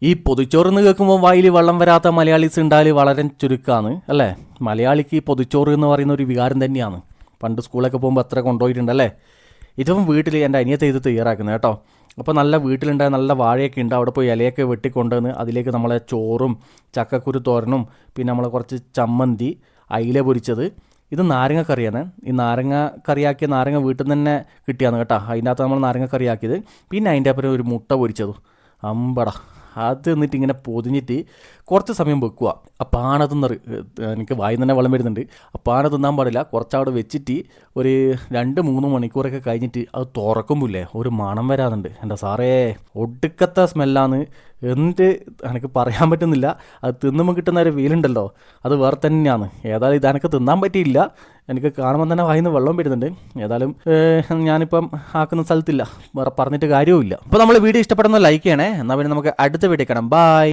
ഈ പൊതിച്ചോറ് എന്ന് കേൾക്കുമ്പോൾ വായിൽ വെള്ളം വരാത്ത മലയാളീസ് ഉണ്ടായാൽ വളരെ ചുരുക്കമാണ് അല്ലേ. മലയാളിക്ക് ഈ പൊതിച്ചോറ് എന്ന് പറയുന്ന ഒരു വികാരം തന്നെയാണ്. പണ്ട് സ്കൂളൊക്കെ പോകുമ്പോൾ അത്ര കൊണ്ടുപോയിട്ടുണ്ടല്ലേ. ഇതും വീട്ടിൽ എൻ്റെ അനിയത്തെ ഇത് തയ്യാറാക്കുന്നത് കേട്ടോ. അപ്പോൾ നല്ല വീട്ടിലുണ്ടായ നല്ല വാഴയൊക്കെ ഉണ്ട്. അവിടെ പോയി ഇലയൊക്കെ വെട്ടിക്കൊണ്ടുവന്ന് അതിലേക്ക് നമ്മളെ ചോറും ചക്കക്കുരു തോരനും പിന്നെ നമ്മൾ കുറച്ച് ചമ്മന്തി, അയില പൊരിച്ചത്, ഇത് നാരങ്ങ കറിയാണ്. ഈ നാരങ്ങ കറിയാക്കിയ നാരങ്ങ വീട്ടിൽ നിന്ന് തന്നെ കിട്ടിയാണ് കേട്ടോ. അതിൻ്റെ അകത്ത് നമ്മൾ നാരങ്ങ കറിയാക്കിയത്. പിന്നെ അതിൻ്റെ അപ്പുറം ഒരു മുട്ട പൊരിച്ചതും. അമ്പട അത് എന്നിട്ട് ഇങ്ങനെ പൊതിഞ്ഞിട്ട് കുറച്ച് സമയം വെക്കുക. ആ പാന തിന്നറ് എനിക്ക് വായിൽ തന്നെ വെള്ളം വരുന്നുണ്ട്. ആ പാന തിന്നാൻ പാടില്ല. കുറച്ചവിടെ വെച്ചിട്ട് ഒരു 2-3 മണിക്കൂറൊക്കെ കഴിഞ്ഞിട്ട് അത് തുറക്കുമ്പില്ലേ ഒരു മണം വരാറുണ്ട്. എൻ്റെ സാറേ ഒടുക്കത്തെ സ്മെല്ലാണ്. എന്നിട്ട് എനിക്ക് പറയാൻ പറ്റുന്നില്ല. അത് തിന്നുമ്പോൾ കിട്ടുന്ന ഒരു ഫീലുണ്ടല്ലോ അത് വേറെ തന്നെയാണ്. ഏതായാലും ഇതെനിക്ക് തിന്നാൻ പറ്റിയില്ല. എനിക്ക് കാണുമ്പോൾ തന്നെ വായിന്ന് വെള്ളം വരുന്നുണ്ട്. ഏതായാലും ഞാനിപ്പം ആക്കുന്ന സ്ഥലത്തില്ല, വേറെ പറഞ്ഞിട്ട് കാര്യവുമില്ല. അപ്പോൾ നമ്മൾ വീഡിയോ ഇഷ്ടപ്പെടുന്ന ലൈക്ക് ചെയ്യണേ. എന്നാൽ പിന്നെ നമുക്ക് അടുത്ത വീഡിയോ കാണാം. ബൈ.